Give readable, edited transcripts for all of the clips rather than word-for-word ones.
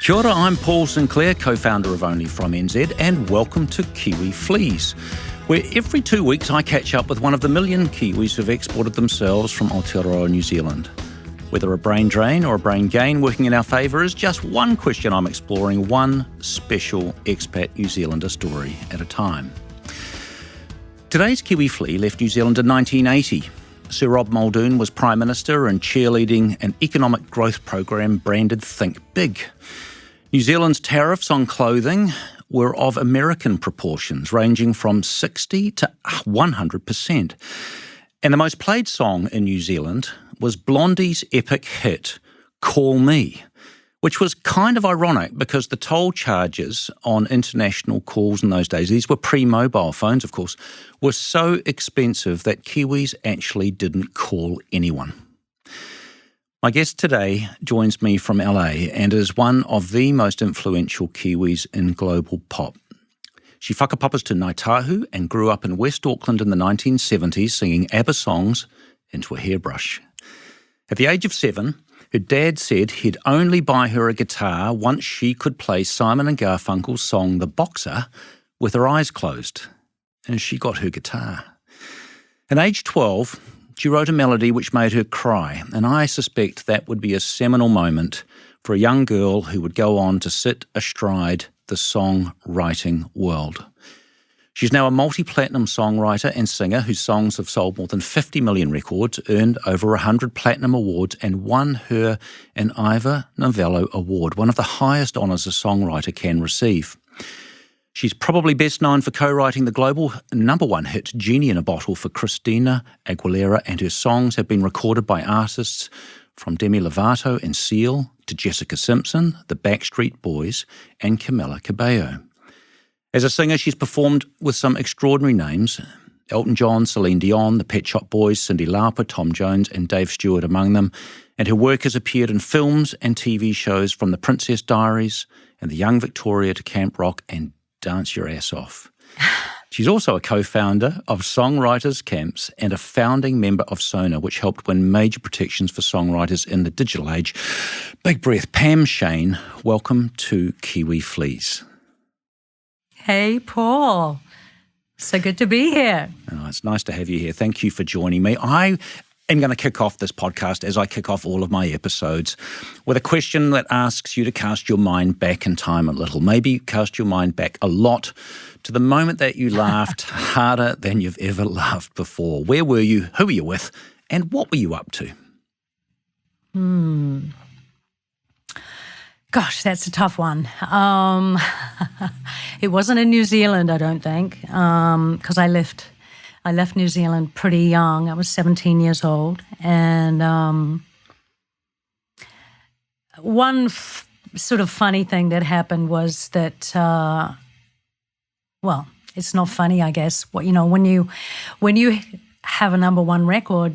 Kia ora, I'm Paul Sinclair, co-founder of Only From NZ, and welcome to Kiwi Fleas, where every 2 weeks I catch up with one of the million Kiwis who've exported themselves from Aotearoa, New Zealand. Whether a brain drain or a brain gain working in our favour is just one question I'm exploring, one special expat New Zealander story at a time. Today's Kiwi Flea left New Zealand in 1980. Sir Rob Muldoon was Prime Minister and cheerleading an economic growth program branded Think Big. New Zealand's tariffs on clothing were of American proportions, ranging from 60 to 100%. And the most played song in New Zealand was Blondie's epic hit, Call Me, which was kind of ironic because the toll charges on international calls in those days, these were pre-mobile phones, of course, were so expensive that Kiwis actually didn't call anyone. My guest today joins me from LA and is one of the most influential Kiwis in global pop. She whakapapas to Ngāi Tahu and grew up in West Auckland in the 1970s singing ABBA songs into a hairbrush. At the age of 7, her dad said he'd only buy her a guitar once she could play Simon & Garfunkel's song The Boxer with her eyes closed. And she got her guitar. At age 12, she wrote a melody which made her cry, and I suspect that would be a seminal moment for a young girl who would go on to sit astride the songwriting world. She's now a multi-platinum songwriter and singer whose songs have sold more than 50 million records, earned over 100 platinum awards, and won her an Ivor Novello Award, one of the highest honours a songwriter can receive. She's probably best known for co-writing the global #1 hit Genie in a Bottle for Christina Aguilera, and her songs have been recorded by artists from Demi Lovato and Seal to Jessica Simpson, the Backstreet Boys and Camila Cabello. As a singer, she's performed with some extraordinary names, Elton John, Celine Dion, the Pet Shop Boys, Cyndi Lauper, Tom Jones and Dave Stewart among them, and her work has appeared in films and TV shows from The Princess Diaries and The Young Victoria to Camp Rock and Dance Your Ass Off. She's also a co-founder of Songwriters Camps and a founding member of SONA, which helped win major protections for songwriters in the digital age. Big breath. Pam Sheyne, welcome to Kiwi Fleas. Hey, Paul. So good to be here. Oh, it's nice to have you here. Thank you for joining me. I am going to kick off this podcast, as I kick off all of my episodes, with a question that asks you to cast your mind back in time a little. Maybe cast your mind back a lot to the moment that you laughed harder than you've ever laughed before. Where were you? Who were you with? And what were you up to? Gosh, that's a tough one. It wasn't in New Zealand, I don't think, because I left New Zealand pretty young. I was 17 years old. And one sort of funny thing that happened was that, well, it's not funny, I guess. When you have a #1 record,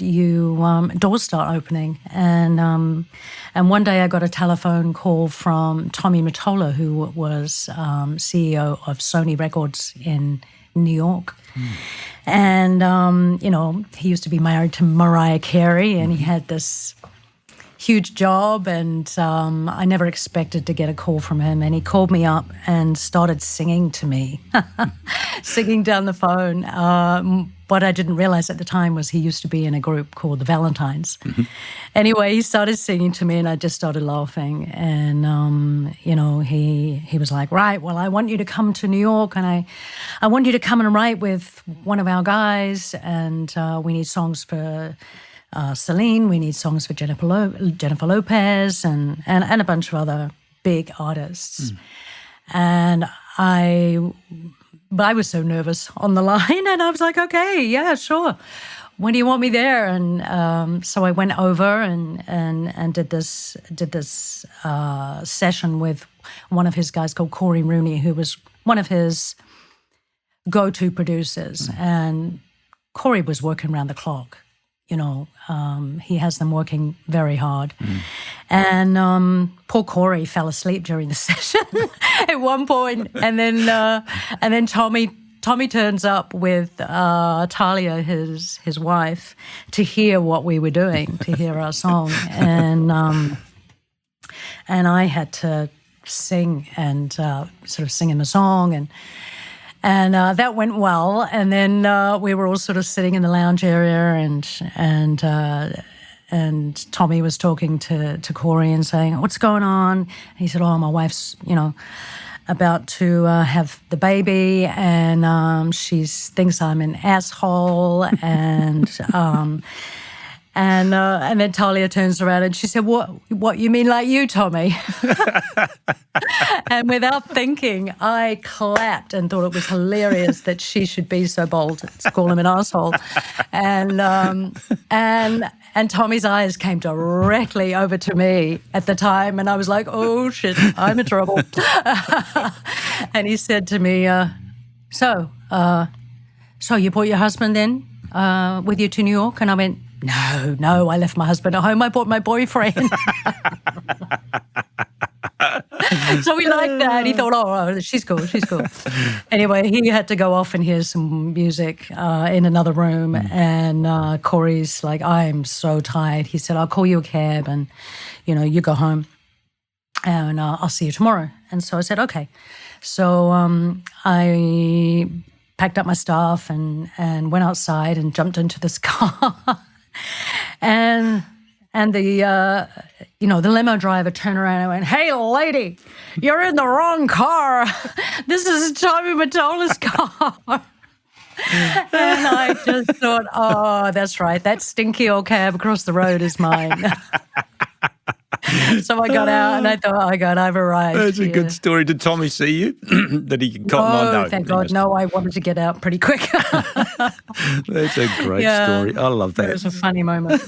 doors start opening. And one day I got a telephone call from Tommy Mottola, who was CEO of Sony Records in New York. And, he used to be married to Mariah Carey, and he had this huge job, and I never expected to get a call from him. And he called me up and started singing to me, singing down the phone. What I didn't realize at the time was he used to be in a group called the Valentines. Mm-hmm. Anyway, he started singing to me, and I just started laughing. And, he was like, right, well, I want you to come to New York, and I want you to come and write with one of our guys, and we need songs for Celine, we need songs for Jennifer Lopez, and a bunch of other big artists. And But I was so nervous on the line, and I was like, okay, yeah, sure. When do you want me there? And so I went over and did this session with one of his guys called Corey Rooney, who was one of his go-to producers. And Corey was working around the clock. He has them working very hard. And poor Corey fell asleep during the session at one point. And then Tommy turns up with Talia, his wife, to hear what we were doing, to hear our song. And I had to sing and sort of sing him a song, and that went well. And then we were all sort of sitting in the lounge area, and Tommy was talking to Corey and saying, "What's going on?" And he said, "Oh, my wife's, about to have the baby, and she thinks I'm an asshole." And then Talia turns around and she said, "What you mean, like you, Tommy?" And without thinking, I clapped and thought it was hilarious that she should be so bold to call him an asshole. And Tommy's eyes came directly over to me at the time, and I was like, "Oh shit, I'm in trouble." And he said to me, "So you brought your husband in with you to New York?" And I went, No, I left my husband at home. I brought my boyfriend. So we liked that. He thought, oh, she's cool. Anyway, he had to go off and hear some music in another room. And Corey's like, "I'm so tired." He said, "I'll call you a cab and, you go home and I'll see you tomorrow." And so I said, okay. So I packed up my stuff and went outside and jumped into this car. And the limo driver turned around and went, "Hey, lady, you're in the wrong car. This is Tommy Mottola's car." And I just thought, oh, that's right. That stinky old cab across the road is mine. So I got out and I thought, oh, God, I've arrived. That's a good story. Did Tommy see you? Did he cotton on? No, thank God. No, I wanted to get out pretty quick. That's a great story. I love that. It was a funny moment.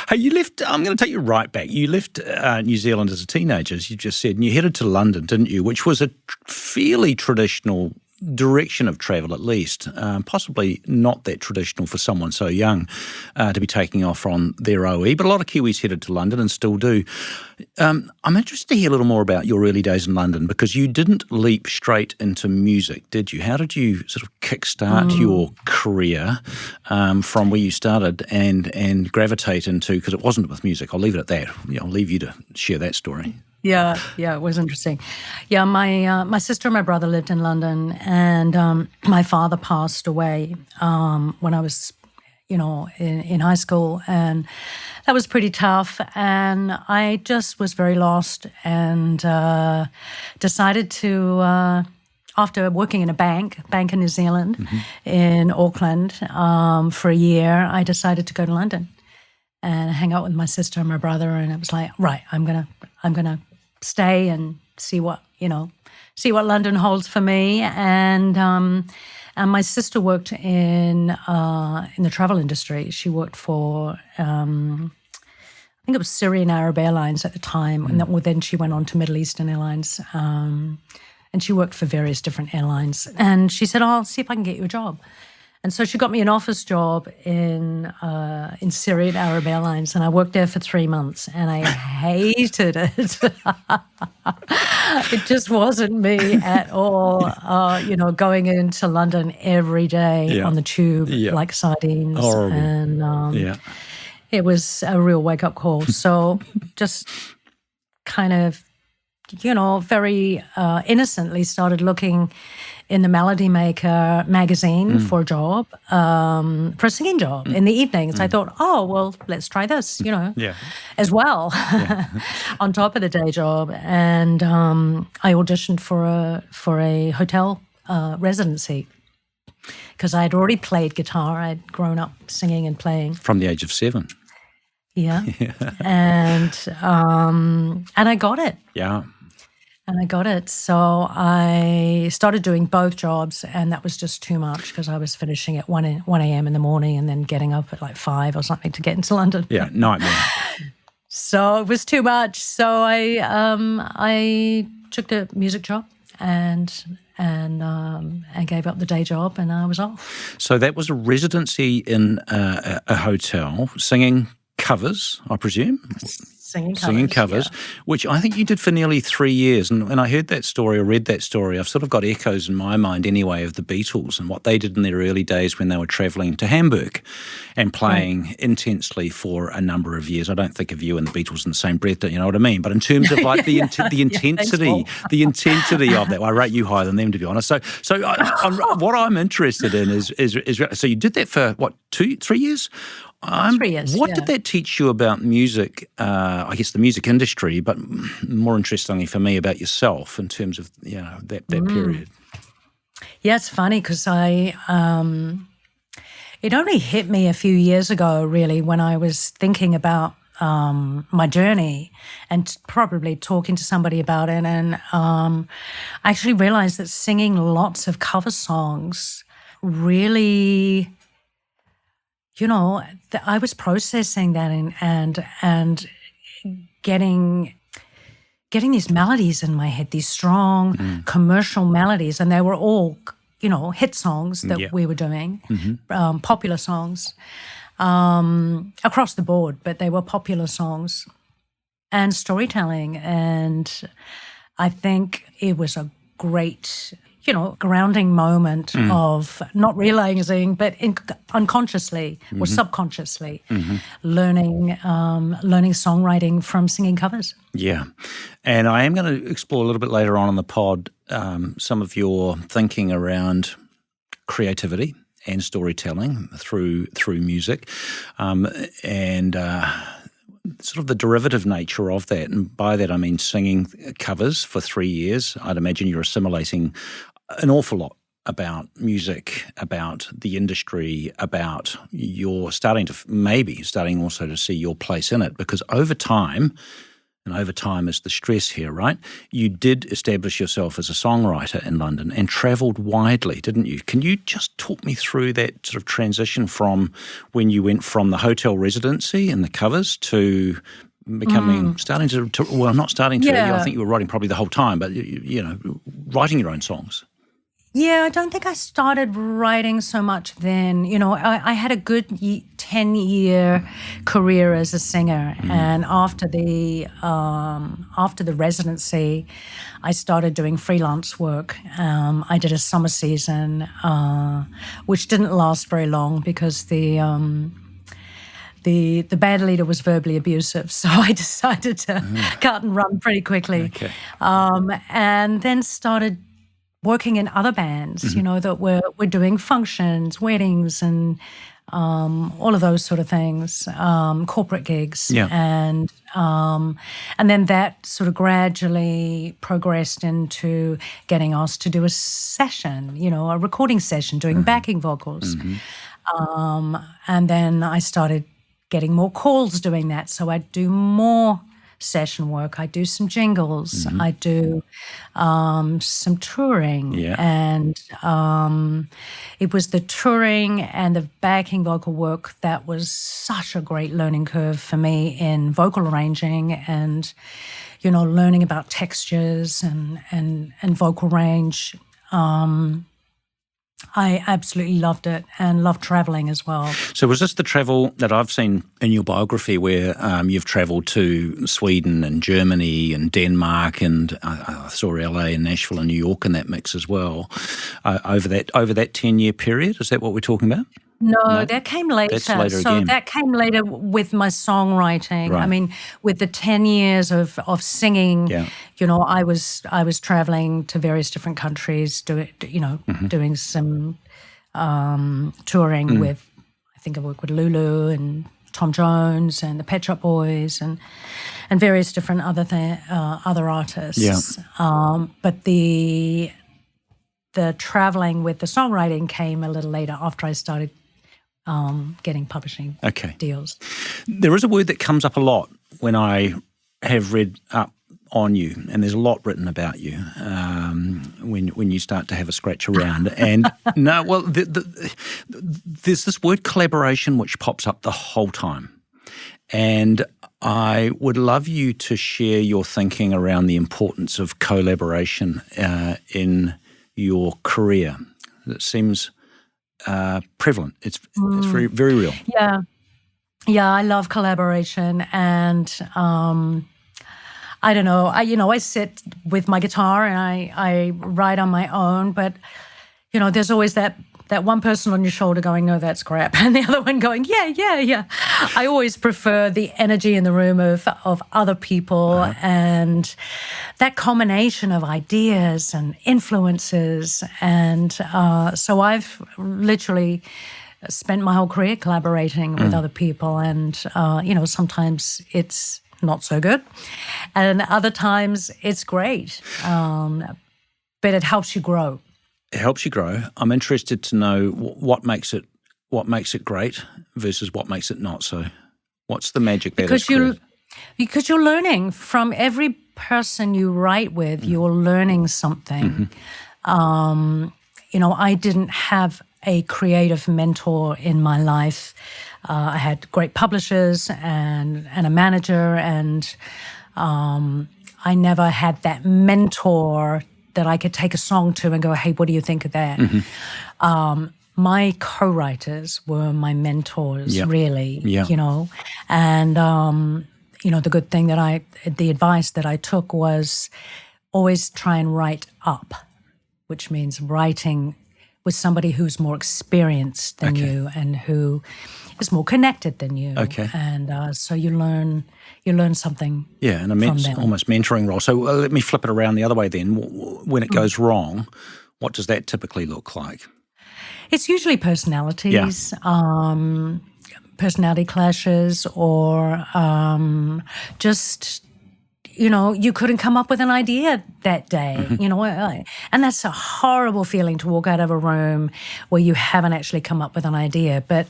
Hey, you left, I'm going to take you right back. You left New Zealand as a teenager, as you just said, and you headed to London, didn't you? Which was a fairly traditional direction of travel, at least. Possibly not that traditional for someone so young to be taking off on their OE, but a lot of Kiwis headed to London and still do. I'm interested to hear a little more about your early days in London, because you didn't leap straight into music, did you? How did you sort of kickstart your career from where you started and gravitate into, because it wasn't with music. I'll leave it at that. I'll leave you to share that story. Yeah, it was interesting. Yeah, my sister and my brother lived in London, and my father passed away when I was, in high school, and that was pretty tough. And I just was very lost, and decided to, after working in a bank in New Zealand, in Auckland, for a year, I decided to go to London and hang out with my sister and my brother. And it was like, right, I'm gonna stay and see what London holds for me. And my sister worked in the travel industry. She worked for I think it was Syrian Arab Airlines at the time, and then she went on to Middle Eastern Airlines. And she worked for various different airlines. And she said, "Oh, I'll see if I can get you a job." And so she got me an office job in Syrian Arab Airlines, and I worked there for 3 months, and I hated it. It just wasn't me at all. Going into London every day on the tube like sardines. Horrible. And it was a real wake-up call. So just kind of, very innocently started looking in the Melody Maker magazine for a job, for a singing job in the evenings. I thought, oh, well, let's try this, as well, on top of the day job. And I auditioned for a hotel residency, because I had already played guitar. I'd grown up singing and playing. From the age of 7. Yeah. And I got it. Yeah. And I got it. So I started doing both jobs, and that was just too much, because I was finishing at 1 a.m. in the morning and then getting up at like 5 or something to get into London. Yeah, nightmare. So it was too much. So I took the music job and gave up the day job, and I was off. So that was a residency in a hotel, singing covers, I presume? Singing covers, yeah. which I think you did for nearly 3 years. And when I heard that story or read that story, I've sort of got echoes in my mind anyway of the Beatles and what they did in their early days when they were travelling to Hamburg and playing intensely for a number of years. I don't think of you and the Beatles in the same breath, you know what I mean? But in terms of like the intensity, the intensity of that, well, I rate you higher than them, to be honest. What I'm interested in is so you did that for what, 3 years? 3 years. What did that teach you about music? I guess the music industry, but more interestingly for me, about yourself in terms of that period. Yeah, it's funny because it only hit me a few years ago, really, when I was thinking about my journey and probably talking to somebody about it, and I actually realized that singing lots of cover songs really. I was processing that and getting these melodies in my head, these strong commercial melodies, and they were all, hit songs that we were doing, popular songs across the board, but they were popular songs and storytelling. And I think it was a great grounding moment of not realizing, but unconsciously or subconsciously learning songwriting from singing covers. Yeah. And I am going to explore a little bit later on in the pod some of your thinking around creativity and storytelling through music and sort of the derivative nature of that. And by that I mean singing covers for 3 years. I'd imagine you're assimilating an awful lot about music, about the industry, about your starting also to see your place in it, because over time, and over time is the stress here, right? You did establish yourself as a songwriter in London and travelled widely, didn't you? Can you just talk me through that sort of transition from when you went from the hotel residency and the covers to becoming, I think you were writing probably the whole time, but, writing your own songs. Yeah, I don't think I started writing so much then. I had a good 10-year career as a singer, and after the residency, I started doing freelance work. I did a summer season, which didn't last very long because the band leader was verbally abusive, so I decided to cut and run pretty quickly, and then started working in other bands, that were doing functions, weddings, and all of those sort of things, corporate gigs, and then that sort of gradually progressed into getting asked to do a session, a recording session, doing backing vocals, and then I started getting more calls doing that, so I'd do more session work. I do some jingles. I do some touring, and it was the touring and the backing vocal work that was such a great learning curve for me in vocal arranging and learning about textures and vocal range. I absolutely loved it and loved travelling as well. So was this the travel that I've seen in your biography where you've travelled to Sweden and Germany and Denmark, and I saw LA and Nashville and New York in that mix as well, over that 10-year period? Is that what we're talking about? No, that came later. That's later so again. That came later with my songwriting. Right. I mean, with the 10 years of singing, I was traveling to various different countries, doing some touring with, I think I worked with Lulu and Tom Jones and the Pet Shop Boys and various different other artists. Yeah. But the traveling with the songwriting came a little later after I started getting publishing deals. There is a word that comes up a lot when I have read up on you, and there's a lot written about you when you start to have a scratch around. And there's this word collaboration which pops up the whole time. And I would love you to share your thinking around the importance of collaboration in your career. It seems prevalent. It's very, very real. Yeah. Yeah, I love collaboration, and I don't know. I sit with my guitar and I write on my own, but there's always that one person on your shoulder going, "No, that's crap," and the other one going, "Yeah, yeah, yeah." I always prefer the energy in the room of other people and that combination of ideas and influences, and so I've literally spent my whole career collaborating with other people, and sometimes it's not so good, and other times it's great, but it helps you grow. It helps you grow. I'm interested to know what makes it great versus what makes it not so. What's the magic that is created? Because you're learning from every person you write with. You're learning something. I didn't have a creative mentor in my life. I had great publishers and a manager, and I never had that mentor that I could take a song to and go, "Hey, what do you think of that?" My co-writers were my mentors, really, and the good thing the advice that I took was always try and write up, which means writing with somebody who's more experienced than you and who is more connected than you. Okay. And so you learn something. Yeah, and almost mentoring role. So let me flip it around the other way then. When it goes wrong, what does that typically look like? It's usually personalities, personality clashes, or just you couldn't come up with an idea that day, and that's a horrible feeling to walk out of a room where you haven't actually come up with an idea. But,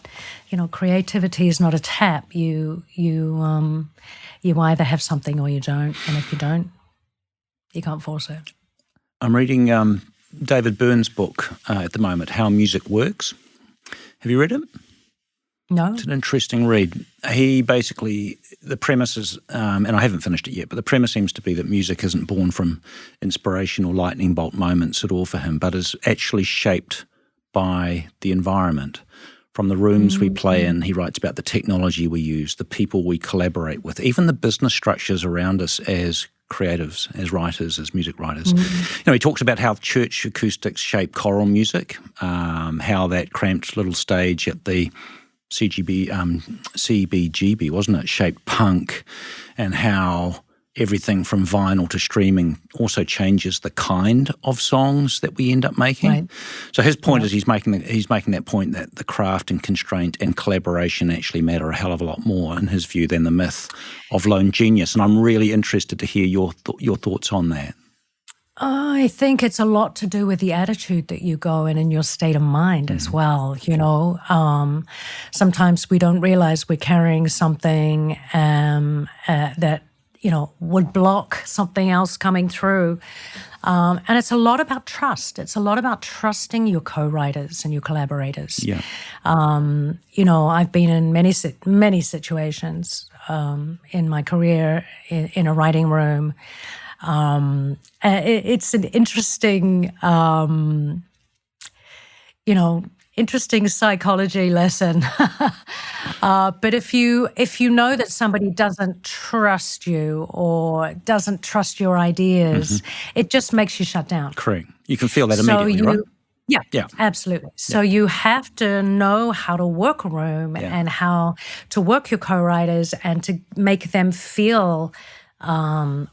creativity is not a tap. You either have something or you don't. And if you don't, you can't force it. I'm reading David Byrne's book at the moment, How Music Works. Have you read it? No. It's an interesting read. He basically, the premise is, and I haven't finished it yet, but the premise seems to be that music isn't born from inspiration or lightning bolt moments at all for him, but is actually shaped by the environment. From the rooms we play in, he writes about the technology we use, the people we collaborate with, even the business structures around us as creatives, as writers, as music writers. He talks about how church acoustics shape choral music, how that cramped little stage at the CBGB, wasn't it, shaped punk, and how everything from vinyl to streaming also changes the kind of songs that we end up making. Right. So his point is he's making that point that the craft and constraint and collaboration actually matter a hell of a lot more in his view than the myth of lone genius. And I'm really interested to hear your thoughts on that. I think it's a lot to do with the attitude that you go in and your state of mind as well. Sometimes we don't realize we're carrying something that would block something else coming through. And it's a lot about trust. It's a lot about trusting your co-writers and your collaborators. Yeah. I've been in many situations in my career in a writing room. It's an interesting, interesting psychology lesson. But if you know that somebody doesn't trust you or doesn't trust your ideas, it just makes you shut down. Correct. You can feel that immediately, right? Yeah, absolutely. So you have to know how to work a room and how to work your co-writers and to make them feel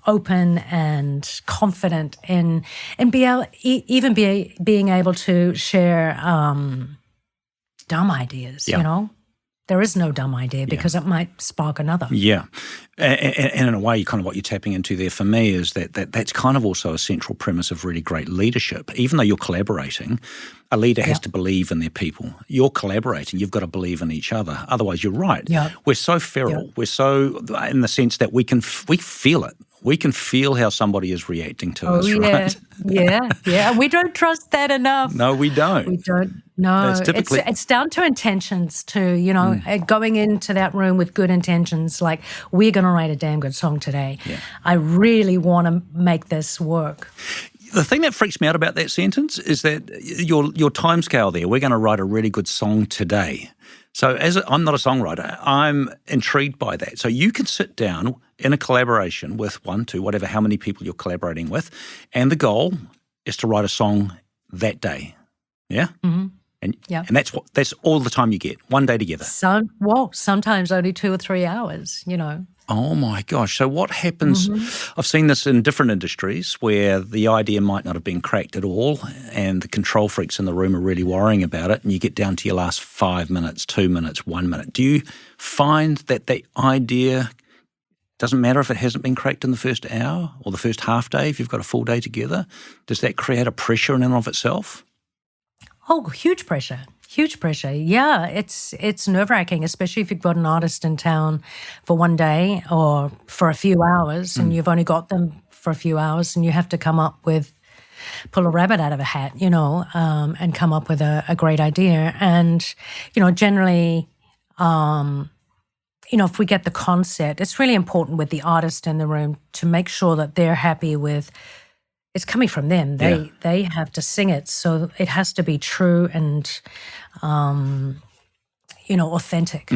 open and confident in being able to share dumb ideas. There is no dumb idea because it might spark another. Yeah, and in a way, kind of what you're tapping into there for me is that's kind of also a central premise of really great leadership. Even though you're collaborating, a leader has to believe in their people. You're collaborating, you've got to believe in each other. Otherwise, you're right. Yeah. We're so feral. Yeah. We're so, in the sense that we feel it. We can feel how somebody is reacting to us, right? Yeah. We don't trust that enough. No, we don't. We don't. No, it's down to intentions too, going into that room with good intentions, like, we're going to write a damn good song today. Yeah. I really want to make this work. The thing that freaks me out about that sentence is that your timescale there, we're going to write a really good song today. So I'm not a songwriter, I'm intrigued by that. So you can sit down in a collaboration with 1, 2, whatever, how many people you're collaborating with, and the goal is to write a song that day. Yeah? Mm-hmm. And that's all the time you get, one day together. Sometimes only 2 or 3 hours, Oh my gosh. So what happens, I've seen this in different industries where the idea might not have been cracked at all and the control freaks in the room are really worrying about it, and you get down to your last 5 minutes, 2 minutes, 1 minute. Do you find that the idea doesn't matter if it hasn't been cracked in the first hour or the first half day, if you've got a full day together? Does that create a pressure in and of itself? Oh, huge pressure. Huge pressure. Yeah, it's nerve-wracking, especially if you've got an artist in town for one day or for a few hours and you've only got them for a few hours and you have to pull a rabbit out of a hat, and come up with a great idea. And, generally, if we get the concept, it's really important with the artist in the room to make sure that they're happy with it's coming from them. They have to sing it, so it has to be true and authentic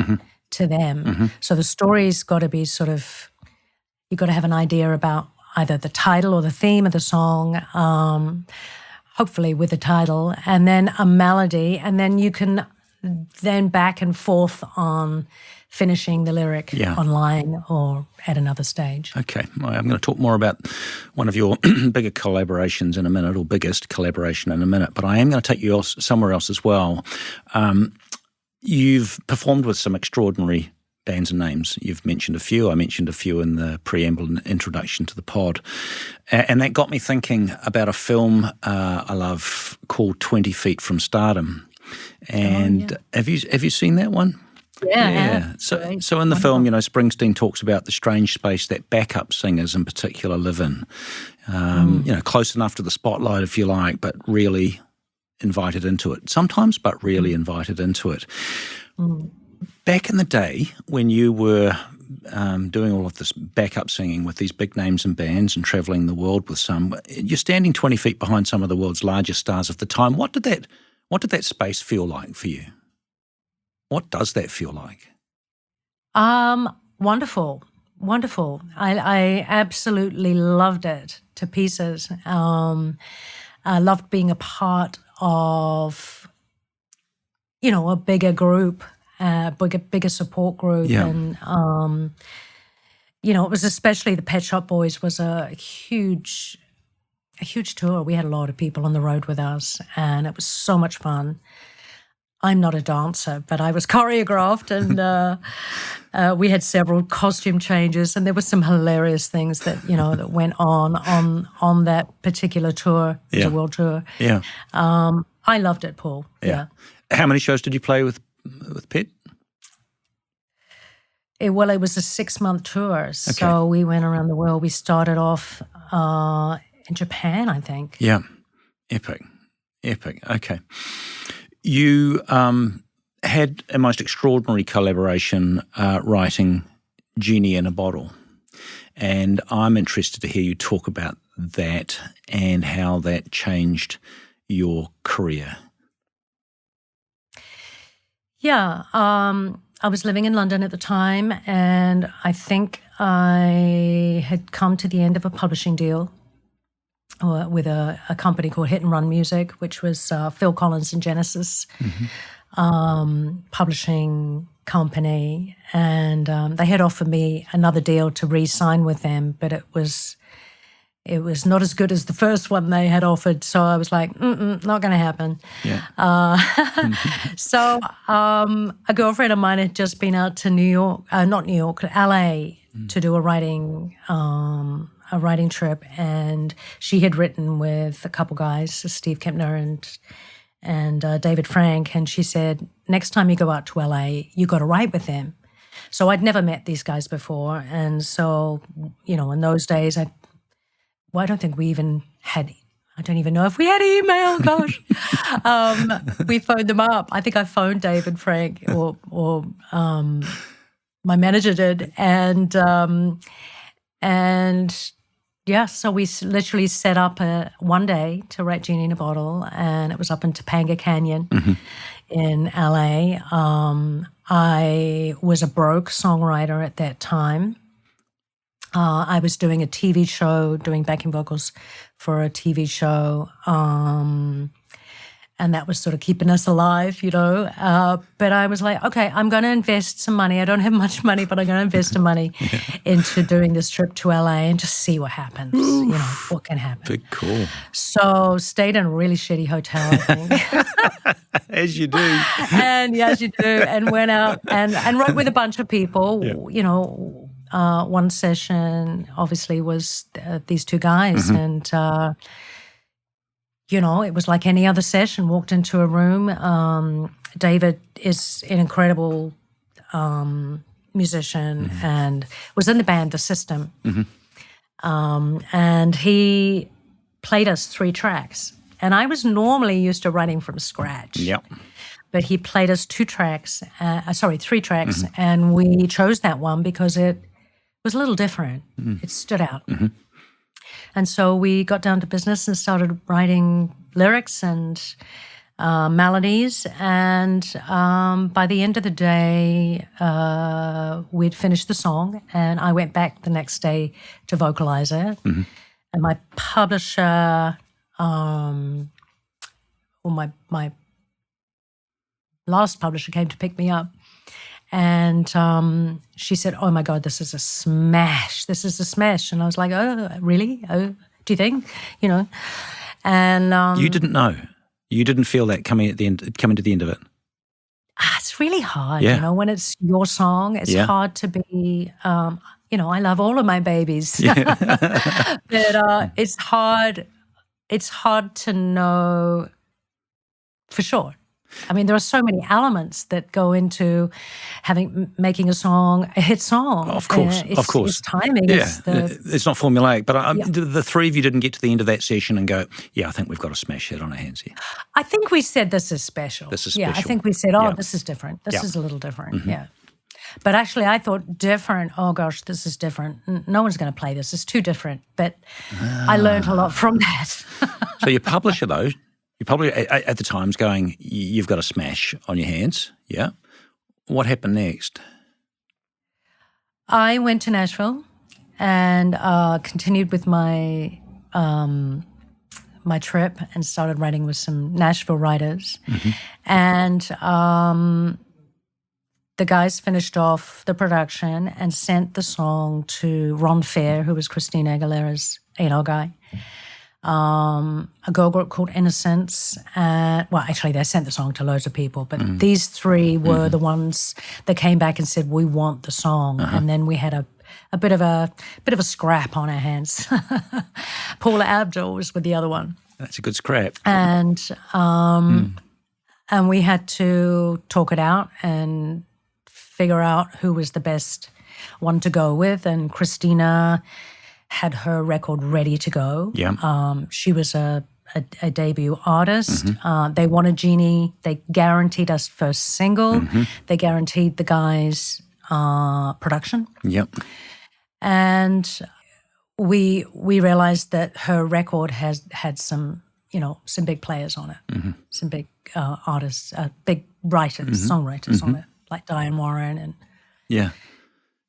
to them. So the story's got to be you've got to have an idea about either the title or the theme of the song, hopefully with the title, and then a melody, and then you can then back and forth on finishing the lyric online or at another stage. Okay. I'm going to talk more about one of your bigger collaborations in a minute, or biggest collaboration in a minute, but I am going to take you somewhere else as well. You've performed with some extraordinary bands and names. You've mentioned a few. I mentioned a few in the preamble and introduction to the pod. And that got me thinking about a film I love called 20 Feet from Stardom. And have you seen that one? Yeah. So in the film, Springsteen talks about the strange space that backup singers in particular live in. Close enough to the spotlight, if you like, but really invited into it. Sometimes, but really invited into it. Back in the day, when you were doing all of this backup singing with these big names and bands and travelling the world with some, you're standing 20 feet behind some of the world's largest stars of the time. What did that space feel like for you? What does that feel like? Wonderful. I absolutely loved it to pieces. I loved being a part of, a bigger group, bigger support group. Yeah. And, it was especially the Pet Shop Boys was a huge tour. We had a lot of people on the road with us and it was so much fun. I'm not a dancer, but I was choreographed and we had several costume changes and there were some hilarious things that, that went on that particular tour, the world tour. Yeah. I loved it, Paul. Yeah. How many shows did you play with Pet? It was a 6-month tour. So we went around the world. We started off in Japan, I think. Yeah. Epic. Okay. You had a most extraordinary collaboration writing Genie in a Bottle. And I'm interested to hear you talk about that and how that changed your career. Yeah. I was living in London at the time, and I think I had come to the end of a publishing deal with a company called Hit and Run Music, which was Phil Collins and Genesis publishing company. And they had offered me another deal to re-sign with them, but it was not as good as the first one they had offered. So I was like, not going to happen. Yeah. So a girlfriend of mine had just been out to LA to do a writing trip, and she had written with a couple guys, Steve Kempner and David Frank, and she said, next time you go out to LA, you got to write with them. So I'd never met these guys before, and so, in those days, I don't think we even had, I don't even know if we had email, gosh. We phoned them up. I think I phoned David Frank or my manager did, and so we literally set up one day to write Genie in a Bottle, and it was up in Topanga Canyon in LA. I was a broke songwriter at that time. I was doing a TV show, doing backing vocals for a TV show, and that was sort of keeping us alive, But I was like, okay, I'm going to invest some money. I don't have much money, but I'm going to invest some money into doing this trip to LA and just see what happens, what can happen. Big call. So stayed in a really shitty hotel, I think. As you do. And as you do, and went out and wrote with a bunch of people, one session obviously was these two guys, and it was like any other session. Walked into a room. David is an incredible musician and was in the band The System, and he played us 3 tracks. And I was normally used to writing from scratch. Yep. But he played us 3 tracks, and we chose that one because it was a little different. It stood out. And so we got down to business and started writing lyrics and melodies. And by the end of the day, we'd finished the song, and I went back the next day to vocalize it. And my publisher, my last publisher came to pick me up, and she said, "Oh my God, this is a smash! This is a smash!" And I was like, "Oh, really? Oh, do you think? And you didn't know. You didn't feel that coming to the end of it. It's really hard, Yeah. when it's your song. It's hard to be. I love all of my babies, but it's hard. It's hard to know for sure. I mean, there are so many elements that go into making a song a hit song. Of course, of course. It's timing. Yeah, It's it's not formulaic. But the 3 of you didn't get to the end of that session and go, yeah, I think we've got a smash hit on our hands here. I think we said this is special. This is Yeah, I special. think we said, this is different. This is a little different, yeah. But actually, I thought different. Oh, gosh, this is different. No one's going to play this. It's too different. But I learned a lot from that. So your publisher, though, at the time's going, you've got a smash on your hands, yeah? What happened next? I went to Nashville and continued with my my trip and started writing with some Nashville writers. And the guys finished off the production and sent the song to Ron Fair, who was Christina Aguilera's guy. A girl group called Innocence. Actually, they sent the song to loads of people, but these 3 were the ones that came back and said, "We want the song." And then we had a bit of a scrap on our hands. Paula Abdul was with the other one. That's a good scrap. And we had to talk it out and figure out who was the best one to go with. And Christina had her record ready to go. Yeah. She was a debut artist. They wanted Genie. They guaranteed us first single. They guaranteed the guys production. Yep. And we realized that her record had some big players on it, some big artists, big writers, songwriters on it, like Diane Warren and. Yeah.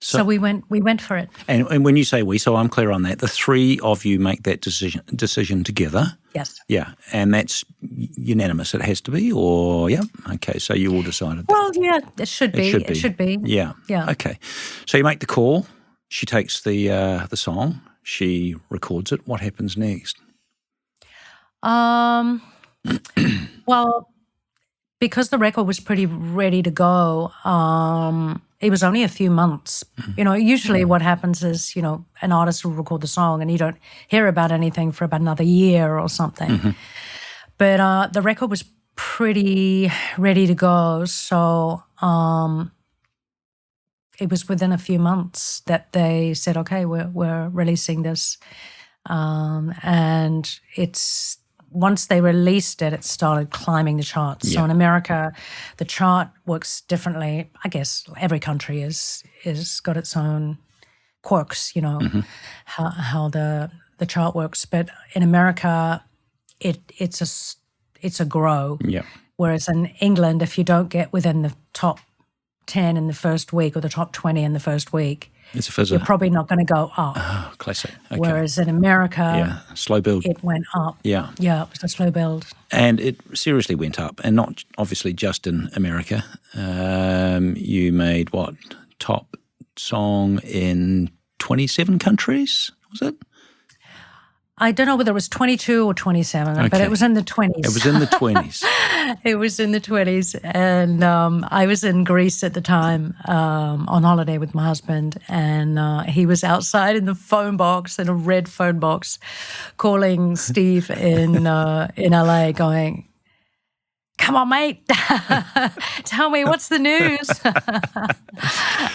So we went for it. And when you say we, so I'm clear on that, the 3 of you make that decision together. Yes. Yeah, and that's unanimous. It has to be, or yeah, okay. So you all decided. Well, yeah, it should be. It should be. Yeah. Yeah. Okay. So you make the call. She takes the song. She records it. What happens next? Well, because the record was pretty ready to go. It was only a few months. Usually what happens is, an artist will record the song and you don't hear about anything for about another year or something. But the record was pretty ready to go. So it was within a few months that they said, okay, we're releasing this. And once they released it, it started climbing the charts. Yeah. So in America, the chart works differently. I guess every country is got its own quirks, how the chart works. But in America, it's a grow. Yeah. Whereas in England, if you don't get within the top 10 in the first week or the top 20 in the first week, it's a fizzer. You're probably not going to go up. Oh, classic. Okay. Whereas in America, slow build. It went up. Yeah. Yeah, it was a slow build. And it seriously went up, and not obviously just in America. You made top song in 27 countries, was it? I don't know whether it was 22 or 27, but it was in the 20s. It was in the 20s. It was in the 20s. And I was in Greece at the time on holiday with my husband, and he was outside in the phone box, in a red phone box, calling Steve in LA going, "Come on, mate, tell me what's the news."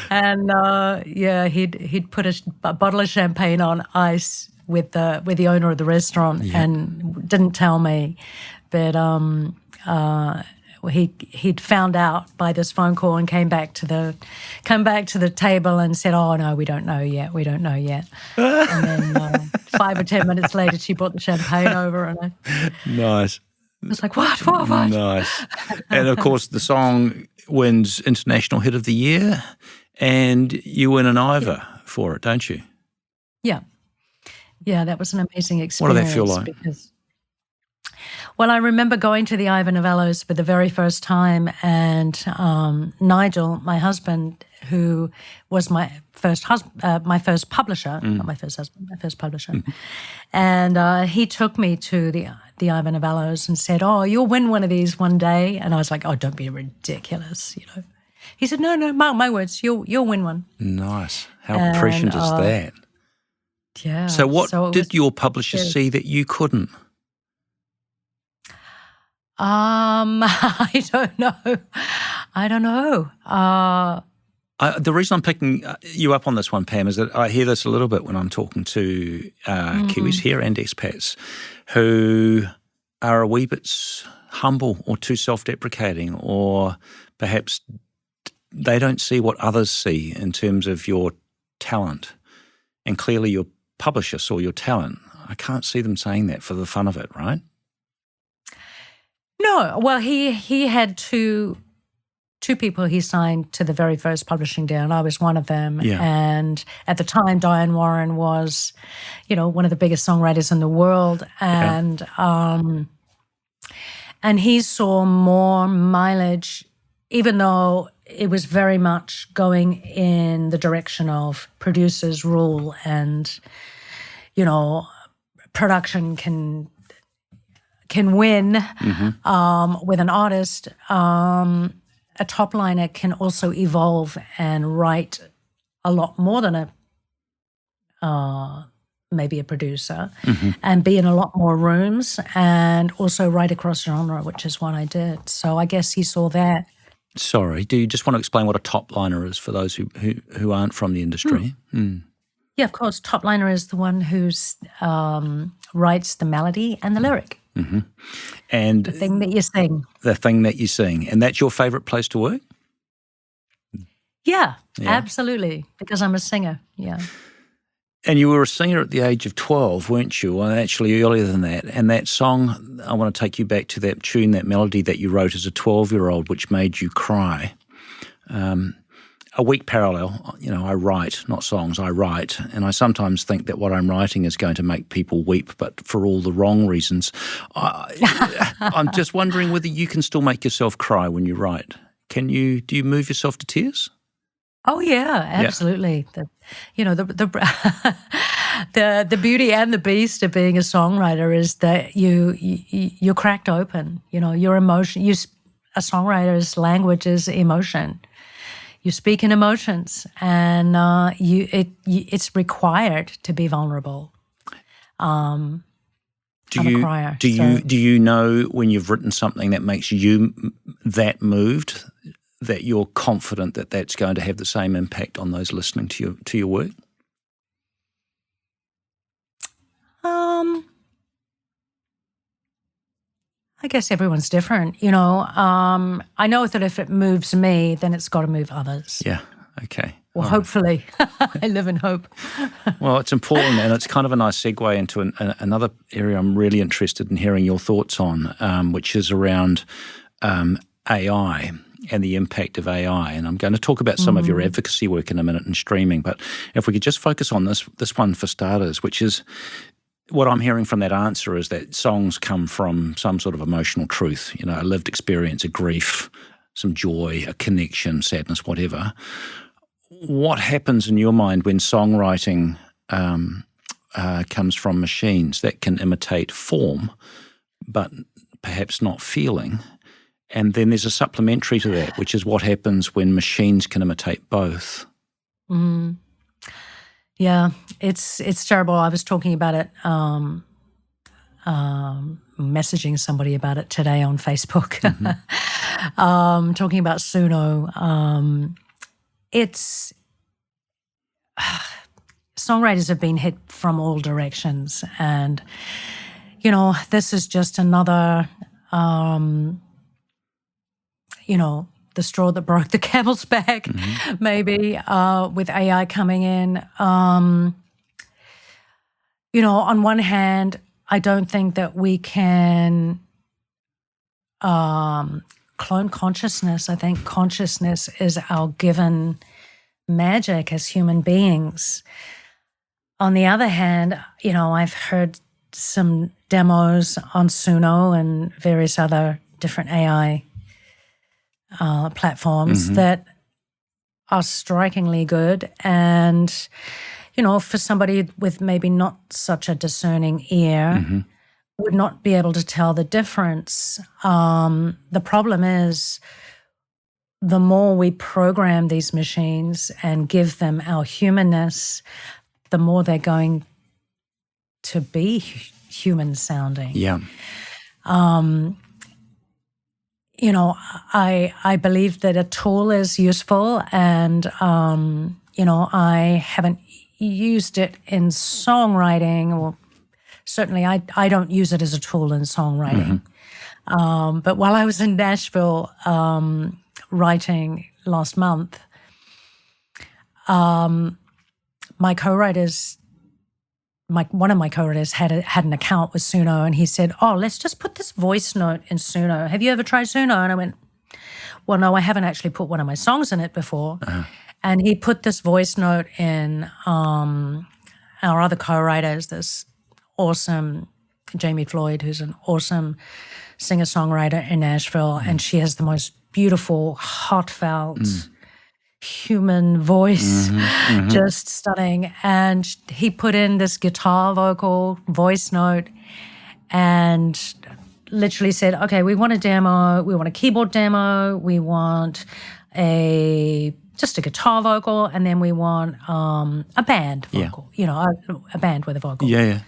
And he'd put a bottle of champagne on ice with the owner of the restaurant and didn't tell me, but he'd found out by this phone call and came back to the table and said, "Oh no, we don't know yet. And then 5 or 10 minutes later, she brought the champagne over, and Nice. I was like, what? Nice. And of course, the song wins International Hit of the Year, and you win an Ivor for it, don't you? Yeah. Yeah, that was an amazing experience. What did that feel like? Well, I remember going to the Ivor Novellos for the very first time, and Nigel, my husband, who was my first publisher, not my first husband, my first publisher, and he took me to the Ivor Novellos and said, "Oh, you'll win one of these one day." And I was like, "Oh, don't be ridiculous, you know." He said, "No, mark my words, you'll win one." Nice. How prescient is that? Yeah. So what did your publisher see that you couldn't? I don't know. The reason I'm picking you up on this one, Pam, is that I hear this a little bit when I'm talking to Kiwis here and expats who are a wee bit humble or too self-deprecating, or perhaps they don't see what others see in terms of your talent. And clearly your publisher saw your talent. I can't see them saying that for the fun of it, right? No. Well, he had two people he signed to the very first publishing deal, and I was one of them. Yeah. And at the time, Diane Warren was, one of the biggest songwriters in the world, and he saw more mileage, even though it was very much going in the direction of producers rule, and production can win with an artist. A top liner can also evolve and write a lot more than maybe a producer, and be in a lot more rooms, and also write across genre, which is what I did. So I guess he saw that. Sorry, do you just want to explain what a top liner is for those who aren't from the industry? Yeah, of course. Top liner is the one who writes the melody and the lyric. And the thing that you sing. The thing that you sing. And that's your favourite place to work? Yeah, absolutely, because I'm a singer, yeah. And you were a singer at the age of 12, weren't you? Well, actually earlier than that. And that song, I want to take you back to that tune, that melody that you wrote as a 12-year-old, which made you cry. A weak parallel, I write, not songs, I write. And I sometimes think that what I'm writing is going to make people weep, but for all the wrong reasons. I'm just wondering whether you can still make yourself cry when you write. Do you move yourself to tears? Oh yeah, absolutely. The beauty and the beast of being a songwriter is that you're cracked open. Your emotion. A songwriter's language is emotion. You speak in emotions, and it's required to be vulnerable. I'm a crier. Do you know when you've written something that makes you that moved, that you're confident that that's going to have the same impact on those listening to your work? I guess everyone's different. I know that if it moves me, then it's got to move others. Yeah. Okay. Well, hopefully. I live in hope. Well, it's important, and it's kind of a nice segue into another area I'm really interested in hearing your thoughts on, which is around AI and the impact of AI. And I'm going to talk about some of your advocacy work in a minute in streaming. But if we could just focus on this one for starters, which is what I'm hearing from that answer is that songs come from some sort of emotional truth, a lived experience, a grief, some joy, a connection, sadness, whatever. What happens in your mind when songwriting comes from machines that can imitate form but perhaps not feeling? And then there's a supplementary to that, which is what happens when machines can imitate both. Mm. Yeah, it's terrible. I was talking about it, messaging somebody about it today on Facebook, talking about Suno. Songwriters have been hit from all directions, and this is just another. The straw that broke the camel's back, maybe, with AI coming in. On one hand, I don't think that we can clone consciousness. I think consciousness is our given magic as human beings. On the other hand, I've heard some demos on Suno and various other different AI platforms that are strikingly good, and for somebody with maybe not such a discerning ear would not be able to tell the difference. The problem is the more we program these machines and give them our humanness, the more they're going to be human sounding. Yeah. I believe that a tool is useful, and, I haven't used it in songwriting, or certainly I don't use it as a tool in songwriting. But while I was in Nashville writing last month, my co-writers, one of my co-writers had an account with Suno, and he said, let's just put this voice note in Suno. Have you ever tried Suno? And I went, well, no, I haven't actually put one of my songs in it before. And he put this voice note in our other co-writers, this awesome Jamie Floyd, who's an awesome singer-songwriter in Nashville, and she has the most beautiful, heartfelt, human voice, just stunning. And he put in this guitar vocal voice note and literally said, okay, we want a demo, we want a keyboard demo, we want just a guitar vocal, and then we want a band vocal, a band with a vocal. Yeah.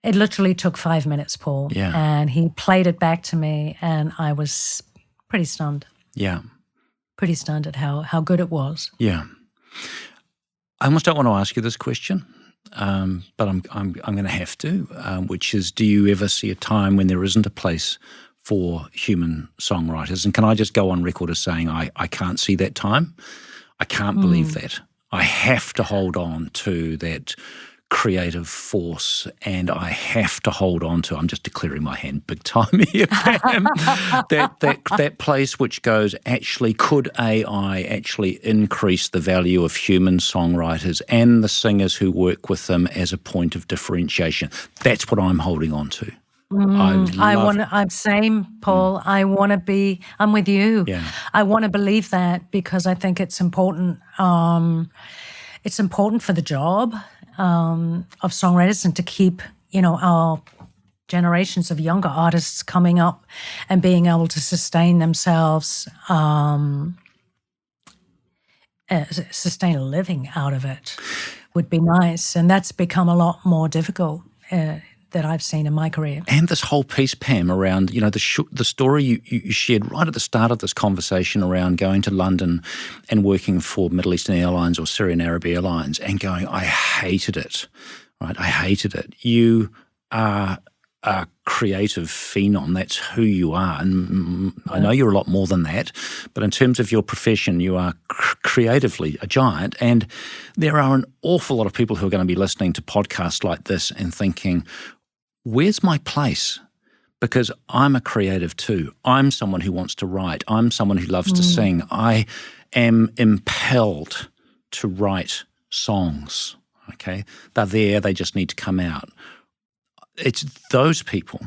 It literally took 5 minutes, Paul. Yeah. And he played it back to me, and I was pretty stunned. Yeah. Pretty stunned at how good it was. Yeah. I almost don't want to ask you this question, but I'm going to have to, which is, do you ever see a time when there isn't a place for human songwriters? And can I just go on record as saying I can't see that time? I can't believe that. I have to hold on to that creative force, and I have to hold on to, I'm just declaring my hand big time here, Pam, that place which goes, actually, could AI actually increase the value of human songwriters and the singers who work with them as a point of differentiation? That's what I'm holding on to. I'm same, Paul. I'm with you. Yeah. I want to believe that because I think it's important. It's important for the job of songwriters and to keep, our generations of younger artists coming up and being able to sustain themselves, sustain a living out of it would be nice. And that's become a lot more difficult that I've seen in my career. And this whole piece, Pam, around, the story you shared right at the start of this conversation around going to London and working for Middle Eastern Airlines or Syrian Arab Airlines and going, I hated it, right? I hated it. You are a creative phenom. That's who you are. And I know you're a lot more than that, but in terms of your profession, you are creatively a giant. And there are an awful lot of people who are going to be listening to podcasts like this and thinking, where's my place? because I'm a creative too. I'm someone who wants to write. I'm someone who loves to sing. I am impelled to write songs, okay? They're there, they just need to come out. It's those people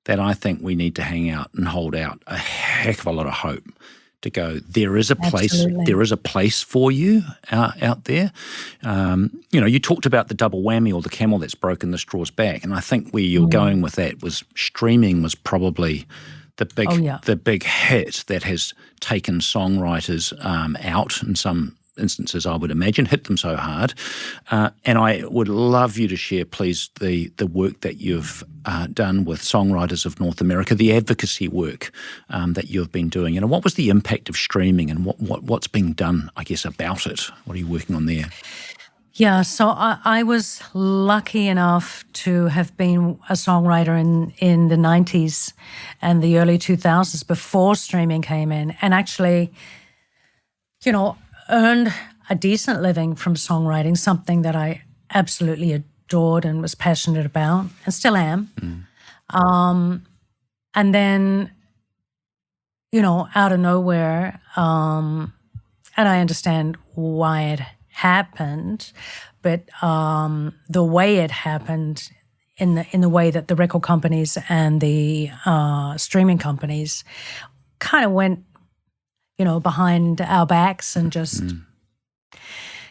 that I think we need to hang out and hold out a heck of a lot of hope to go, there is a place, Absolutely. there is a place for you out there. You talked about the double whammy or the camel that's broken the straw's back, and I think where you're going with that was streaming was probably the big hit that has taken songwriters out in some instances, I would imagine, hit them so hard. And I would love you to share, please, the work that you've done with songwriters of North America, the advocacy work that you've been doing. What was the impact of streaming and what's being done, I guess, about it? What are you working on there? Yeah, so I was lucky enough to have been a songwriter in the 90s and the early 2000s before streaming came in, and actually, earned a decent living from songwriting, something that I absolutely adored and was passionate about, and still am. And then, out of nowhere, and I understand why it happened, but the way it happened, in the way that the record companies and the streaming companies kind of went, behind our backs and just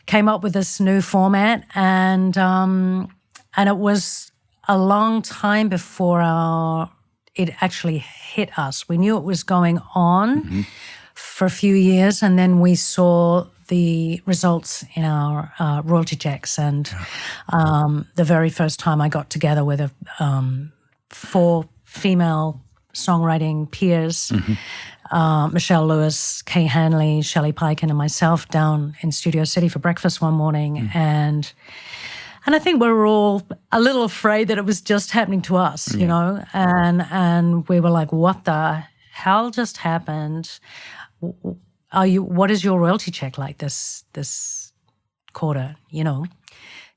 came up with this new format, and it was a long time before it actually hit us. We knew it was going on for a few years, and then we saw the results in our royalty checks. And the very first time I got together with 4 female songwriting peers, Michelle Lewis, Kay Hanley, Shelley Peiken, and myself down in Studio City for breakfast one morning. And I think we were all a little afraid that it was just happening to us, and we were like, what the hell just happened? What is your royalty check like this quarter,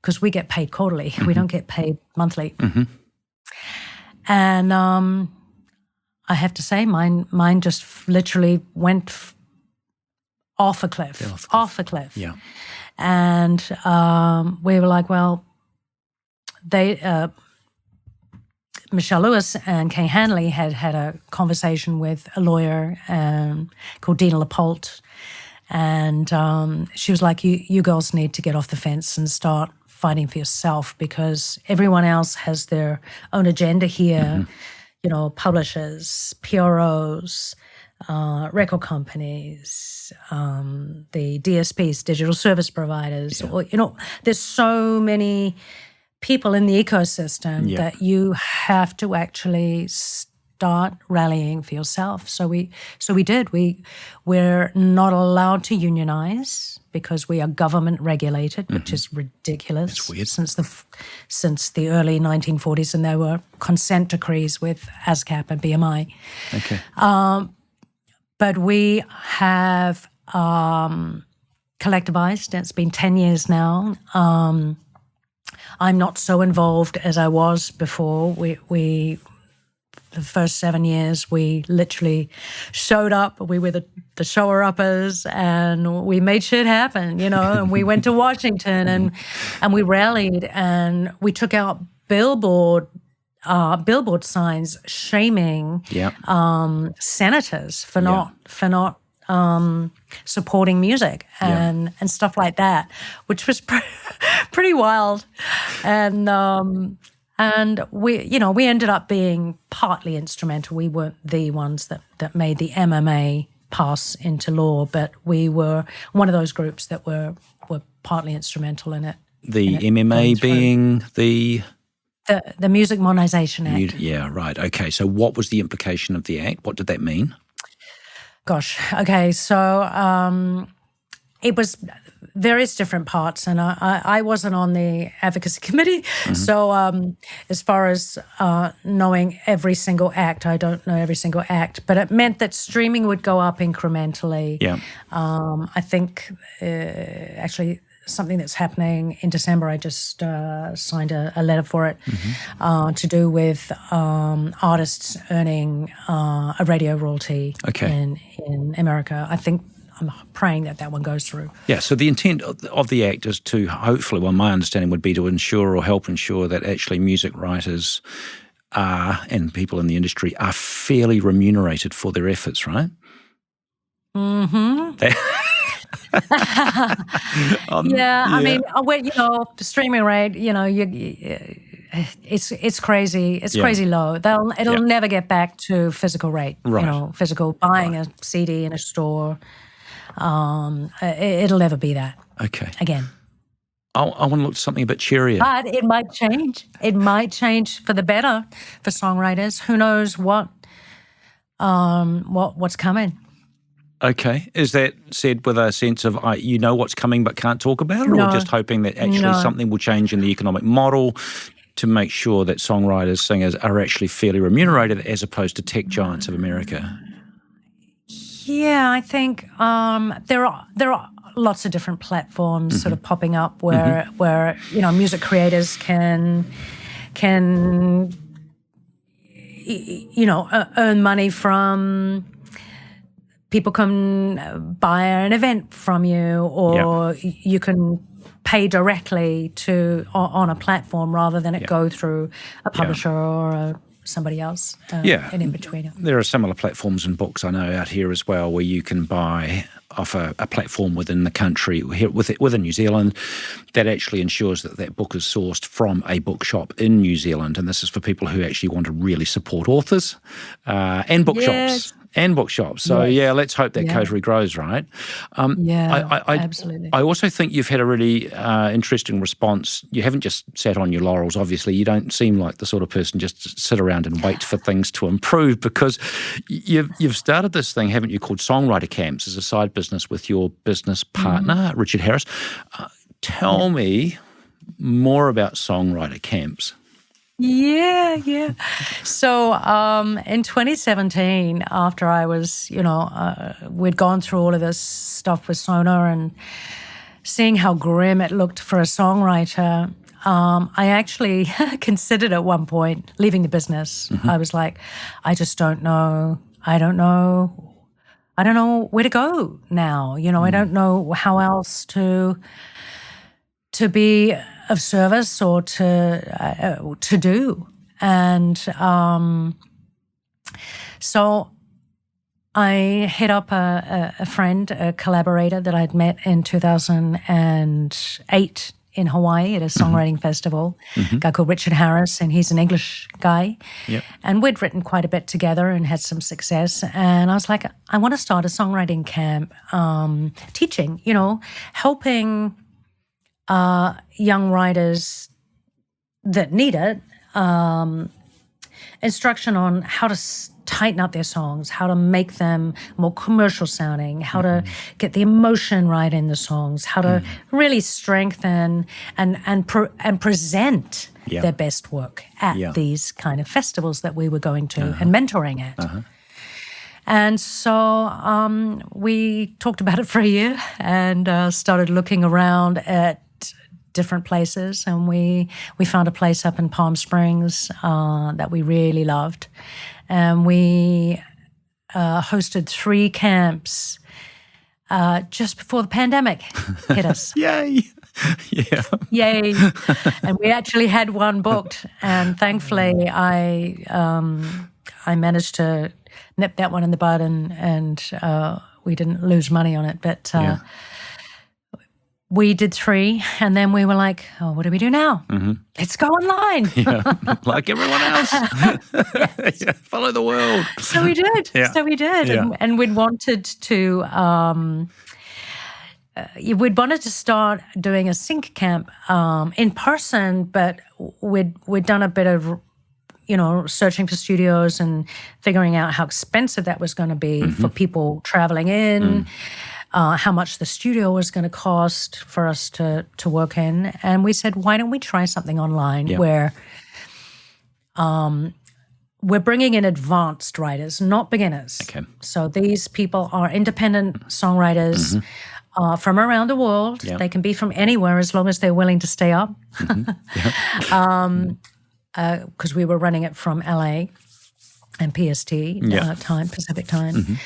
Because we get paid quarterly. We don't get paid monthly. And I have to say, mine just literally went off a cliff. Yeah. And we were like, well, Michelle Lewis and Kay Hanley had a conversation with a lawyer called Dina LaPolte, and she was like, you girls need to get off the fence and start fighting for yourself, because everyone else has their own agenda here. Publishers, PROs, record companies, the DSPs, digital service providers. There's so many people in the ecosystem that you have to actually start rallying for yourself. So we did. We're not allowed to unionize because we are government regulated, which is ridiculous. It's weird. Since the early 1940s, and there were consent decrees with ASCAP and BMI. Okay. But we have collectivized. It's been 10 years now. I'm not so involved as I was before. The first 7 years, we literally showed up. We were the shower-uppers, and we made shit happen, and we went to Washington, and we rallied, and we took out billboard signs shaming senators for not supporting music and stuff like that, which was pretty wild. And we ended up being partly instrumental. We weren't the ones that made the MMA pass into law, but we were one of those groups that were partly instrumental in it. The MMA being the Music Modernization Act. Yeah, right. Okay, so what was the implication of the act? What did that mean? Gosh, okay, so it was various different parts, and I wasn't on the advocacy committee, so as far as knowing every single act, I don't know every single act, but it meant that streaming would go up incrementally. Yeah. I think actually something that's happening in December. I just signed a letter for it to do with artists earning a radio royalty in America. I think I'm praying that one goes through. Yeah, so the intent of the act is to hopefully, well, my understanding would be to ensure or help ensure that actually music writers and people in the industry are fairly remunerated for their efforts, right? Mm-hmm. I mean, the streaming rate, it's crazy. It's crazy low. It'll never get back to physical rate. Right. Physical buying a CD in a store. It'll never be that. Okay. Again. I want to look at something a bit cheerier. But it might change. It might change for the better for songwriters. Who knows what's coming? Okay. Is that said with a sense of what's coming but can't talk about it, or just hoping that actually something will change in the economic model to make sure that songwriters, singers are actually fairly remunerated as opposed to tech giants of America? Yeah, I think there are lots of different platforms sort of popping up where music creators can earn money from. People can buy an event from you, or you can pay directly on a platform rather than it go through a publisher or somebody else, an in-betweener. There are similar platforms and books I know out here as well where you can buy off a platform within the country, here within New Zealand, that actually ensures that book is sourced from a bookshop in New Zealand. And this is for people who actually want to really support authors and bookshops. Yes. And bookshops. So, let's hope that coterie grows, right? Absolutely. I also think you've had a really interesting response. You haven't just sat on your laurels, obviously. You don't seem like the sort of person just to sit around and wait for things to improve, because you've started this thing, haven't you, called Songwriter Camps as a side business with your business partner, Richard Harris. Tell me more about Songwriter Camps. Yeah. So in 2017, after I was, we'd gone through all of this stuff with Sona and seeing how grim it looked for a songwriter, I actually considered at one point leaving the business. I was like, I just don't know. I don't know where to go now. I don't know how else to be of service or to do. And so I hit up a friend, a collaborator that I'd met in 2008 in Hawaii at a songwriting festival, a guy called Richard Harris, and he's an English guy. Yep. And we'd written quite a bit together and had some success. And I was like, I want to start a songwriting camp, teaching, helping young writers that need it, instruction on how to tighten up their songs, how to make them more commercial sounding, how to get the emotion right in the songs, how to really strengthen and present their best work at these kind of festivals that we were going to and mentoring at. And so we talked about it for a year and started looking around at different places, and we found a place up in Palm Springs that we really loved, and we hosted 3 camps just before the pandemic hit us. Yay! Yay! And we actually had one booked, and thankfully I managed to nip that one in the bud, and we didn't lose money on it, but we did 3, and then we were like, oh, what do we do now? Let's go online. Like everyone else. Follow the world. So we did. And we'd wanted to start doing a sync camp in person, but we'd done a bit of searching for studios and figuring out how expensive that was going to be for people traveling in, how much the studio was going to cost for us to work in. And we said, why don't we try something online where we're bringing in advanced writers, not beginners. Okay. So these people are independent songwriters from around the world. Yeah. They can be from anywhere as long as they're willing to stay up. Because we were running it from LA and PST time, Pacific time.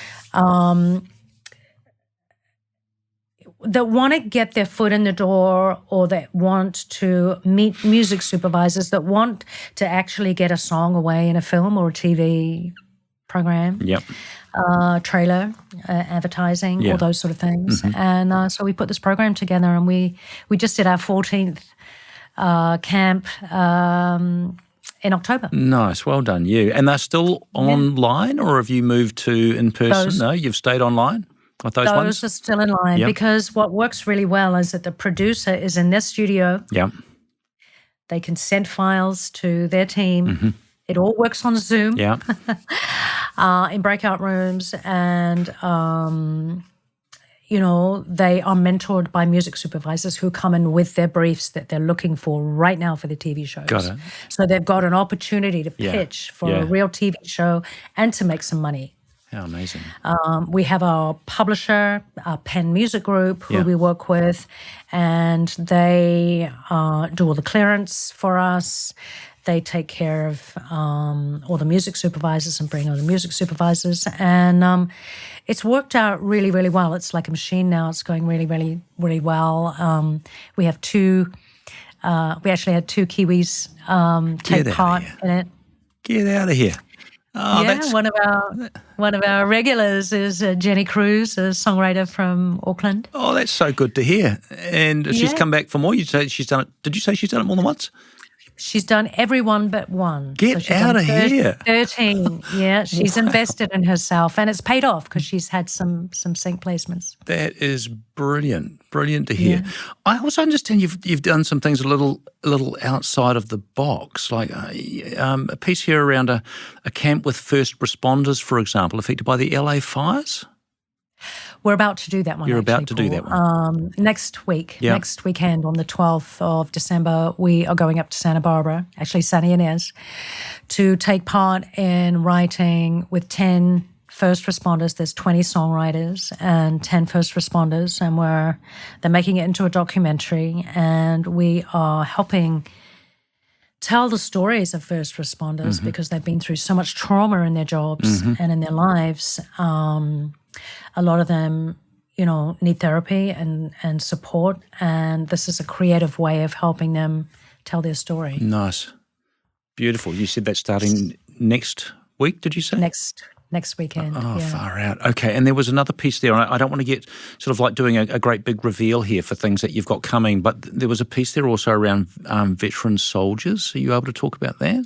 That want to get their foot in the door, or that want to meet music supervisors, that want to actually get a song away in a film or a TV program. Yep. Trailer, advertising, all those sort of things. And so we put this program together, and we just did our 14th camp in October. Nice, well done you. And they're still online, or have you moved to in person? No, you've stayed online with those ones? Those are still in line because what works really well is that the producer is in their studio. Yeah. They can send files to their team. It all works on Zoom. Yeah. In breakout rooms, and they are mentored by music supervisors who come in with their briefs that they're looking for right now for the TV shows. Got it. So they've got an opportunity to pitch for a real TV show and to make some money. How amazing. We have our publisher, our Penn Music Group, who we work with, and they do all the clearance for us. They take care of all the music supervisors and bring all the music supervisors. And it's worked out really, really well. It's like a machine now. It's going really, really, really well. We have we actually had two Kiwis take part in it. Get out of here. Oh, yeah, one of our regulars is Jenny Cruz, a songwriter from Auckland. Oh, that's so good to hear. And she's come back for more. You say she's done it. Did you say she's done it more than once? She's done every one but one. Get out of here. 13. Yeah, she's invested in herself, and it's paid off because she's had some sync placements. That is brilliant. Brilliant to hear. Yeah. I also understand you've done some things a little outside of the box, like a piece here around a camp with first responders, for example, affected by the LA fires. We're about to do that one. You're about to do that one. Next weekend on the 12th of December, we are going up to Santa Barbara, actually San Ynez, to take part in writing with 10 first responders. There's 20 songwriters and 10 first responders, and they're making it into a documentary, and we are helping tell the stories of first responders because they've been through so much trauma in their jobs and in their lives. A lot of them, need therapy and support, and this is a creative way of helping them tell their story. Nice. Beautiful. You said that's starting next week, did you say? Next weekend. Oh, far out. Okay, and there was another piece there. I don't want to get sort of like doing a great big reveal here for things that you've got coming, but there was a piece there also around veteran soldiers. Are you able to talk about that?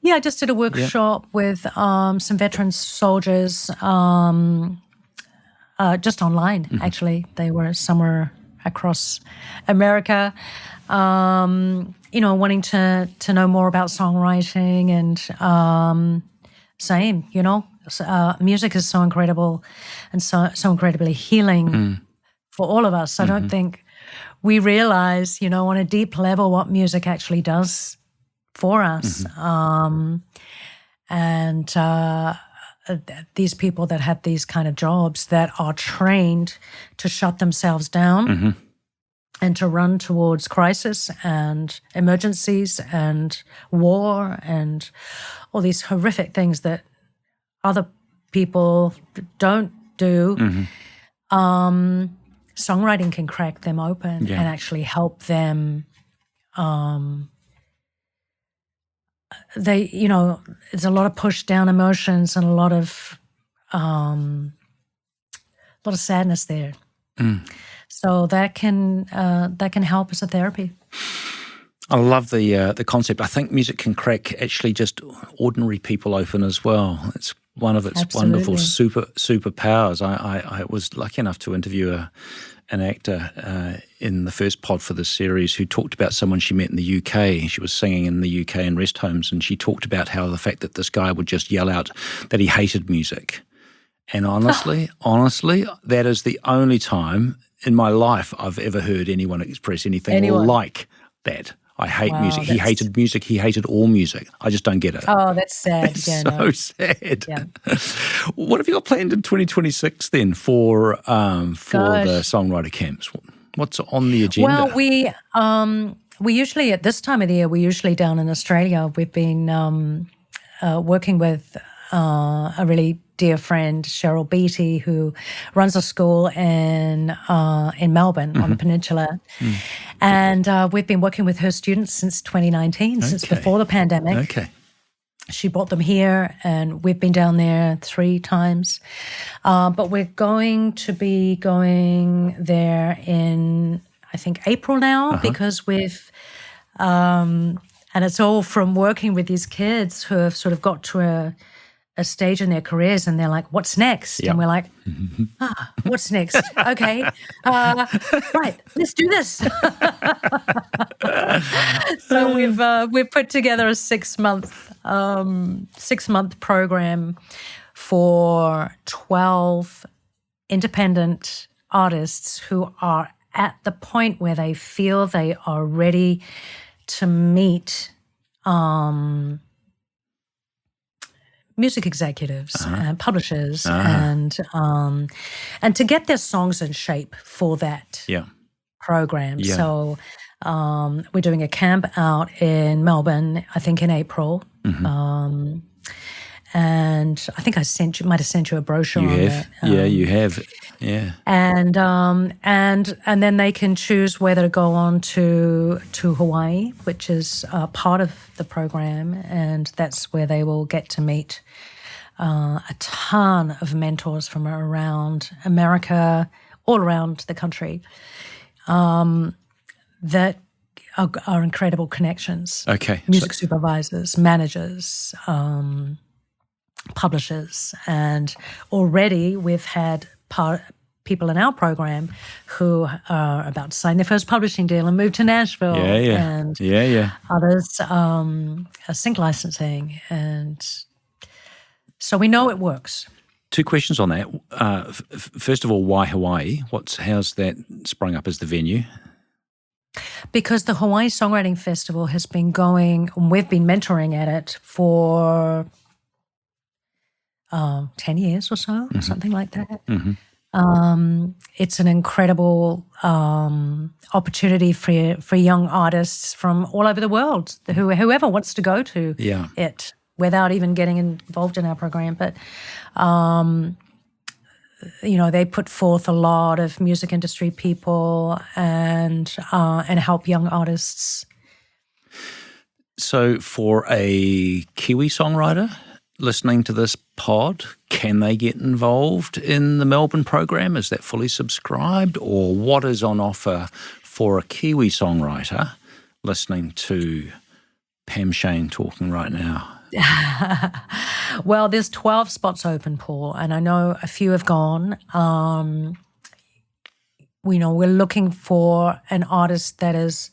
Yeah, I just did a workshop with some veteran soldiers, just online, actually. They were somewhere across America, wanting to know more about songwriting and same, music is so incredible and so incredibly healing for all of us. I don't think we realize, on a deep level what music actually does for us. These people that have these kind of jobs that are trained to shut themselves down and to run towards crisis and emergencies and war and all these horrific things that other people don't do, songwriting can crack them open and actually help them. There's a lot of push down emotions and a lot of sadness there. So that can help as a therapy. I love the concept. I think music can crack actually just ordinary people open as well. It's one of its wonderful superpowers. I was lucky enough to interview an actor in the first pod for this series who talked about someone she met in the UK. She was singing in the UK in rest homes, and she talked about how the fact that this guy would just yell out that he hated music. And honestly, that is the only time in my life I've ever heard anyone express anything like that. I hate Wow, music. He hated music. He hated all music. I just don't get it. Oh, that's sad. It's Yeah, so no. sad. Yeah. What have you got planned in 2026 then for the songwriter camps? What's on the agenda? Well, we usually, at this time of the year, we're usually down in Australia. We've been working with a really dear friend, Cheryl Beattie, who runs a school in Melbourne on the peninsula. And we've been working with her students since 2019, since before the pandemic. Okay. She brought them here, and we've been down there 3 times. But we're going to be going there in, I think, April now, because we've, and it's all from working with these kids who have sort of got to a stage in their careers, and they're like, what's next? Yep. And we're like, what's next? Okay, right, let's do this. So we've put together a 6-month program for 12 independent artists who are at the point where they feel they are ready to meet music executives and publishers and to get their songs in shape for that program. Yeah. So we're doing a camp out in Melbourne, I think in April. And I think I might have sent you a brochure on that. You have. Yeah. And then they can choose whether to go on to Hawaii, which is part of the program, and that's where they will get to meet a ton of mentors from around America, all around the country, that are incredible connections. Okay. Music supervisors, managers, publishers, and already we've had people in our program who are about to sign their first publishing deal and move to Nashville. And others are sync licensing, and so we know it works. 2 questions on that. First of all, why Hawaii? How's that sprung up as the venue? Because the Hawaii Songwriting Festival has been going, we've been mentoring at it for 10 years or so, something like that. It's an incredible opportunity for young artists from all over the world, whoever wants to go to it without even getting involved in our program. But, they put forth a lot of music industry people and help young artists. So for a Kiwi songwriter listening to this pod, can they get involved in the Melbourne program? Is that fully subscribed? Or what is on offer for a Kiwi songwriter listening to Pam Sheyne talking right now? Well, there's 12 spots open, Paul, and I know a few have gone. We're looking for an artist that is,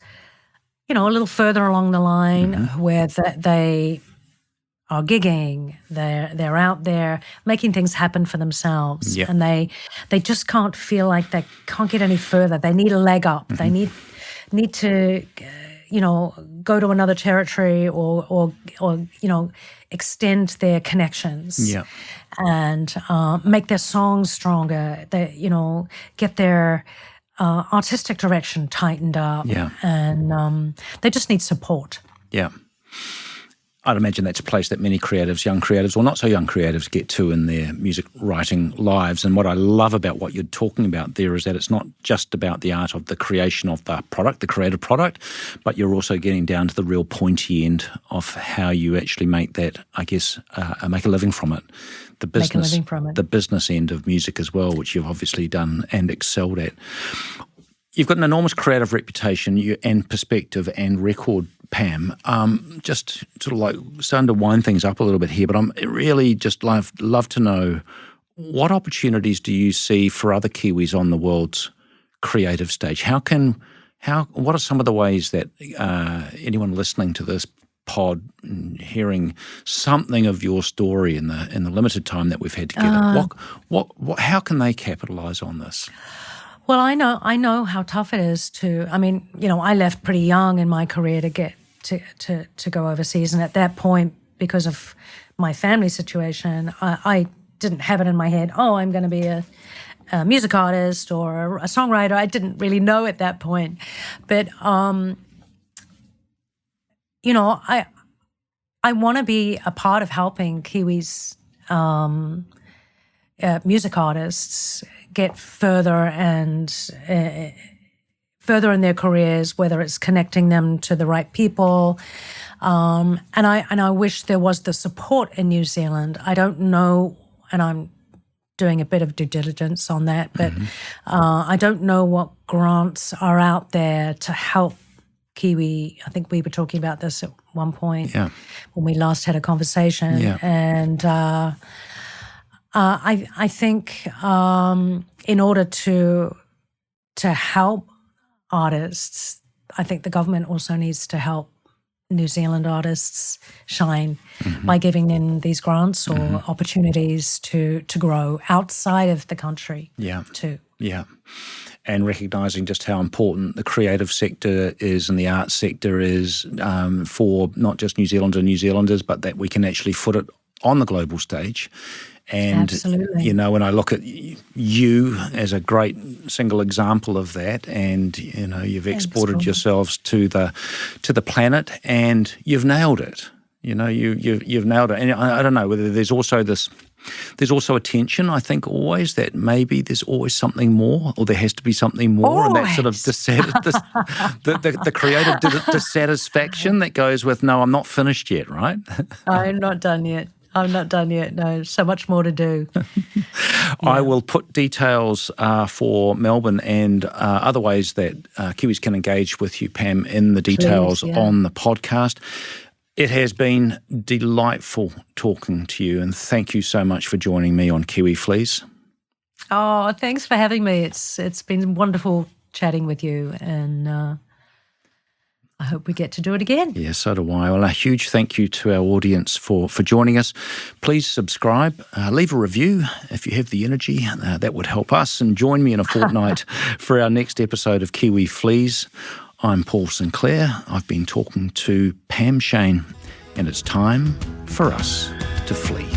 a little further along the line where they are gigging, they're out there making things happen for themselves, and they just can't feel like they can't get any further. They need a leg up. They need to, go to another territory or extend their connections, and make their songs stronger. They get their artistic direction tightened up, and they just need support. Yeah. I'd imagine that's a place that many creatives, young creatives, or not so young creatives, get to in their music writing lives. And what I love about what you're talking about there is that it's not just about the art of the creation of the product, the creative product, but you're also getting down to the real pointy end of how you actually make that, I guess, make a living from it. The business end of music as well, which you've obviously done and excelled at. You've got an enormous creative reputation and perspective and record, Pam. Just sort of like starting to wind things up a little bit here, but I'm really just love to know, what opportunities do you see for other Kiwis on the world's creative stage? What are some of the ways that anyone listening to this pod, hearing something of your story in the limited time that we've had together, how can they capitalise on this? Well, I know how tough it is to. I mean, I left pretty young in my career to get to go overseas, and at that point, because of my family situation, I didn't have it in my head. Oh, I'm going to be a music artist or a songwriter. I didn't really know at that point, but I want to be a part of helping Kiwis, music artists, get further and further in their careers, whether it's connecting them to the right people. And I wish there was the support in New Zealand. I don't know, and I'm doing a bit of due diligence on that, but I don't know what grants are out there to help Kiwi. I think we were talking about this at one point when we last had a conversation. Yeah. And I think in order to help artists, I think the government also needs to help New Zealand artists shine by giving them these grants or opportunities to grow outside of the country too. Yeah. And recognising just how important the creative sector is and the arts sector is for not just New Zealanders and New Zealanders, but that we can actually foot it on the global stage. And, Absolutely. When I look at you as a great single example of that, and, you've exported yourselves to the planet and you've nailed it. You've nailed it. And I don't know whether there's also a tension, I think, always, that maybe there's always something more, or there has to be something more, and that sort of the creative dissatisfaction that goes with, no, I'm not finished yet, right? I'm not done yet. No, so much more to do. I will put details for Melbourne and other ways that Kiwis can engage with you, Pam, in the details on the podcast. It has been delightful talking to you, and thank you so much for joining me on Kiwi Fleas. Oh, thanks for having me. It's been wonderful chatting with you, and I hope we get to do it again. Yeah, so do I. Well, a huge thank you to our audience for joining us. Please subscribe, leave a review if you have the energy. That would help us. And join me in a fortnight for our next episode of Kiwi Fleas. I'm Paul Sinclair. I've been talking to Pam Sheyne, and it's time for us to flee.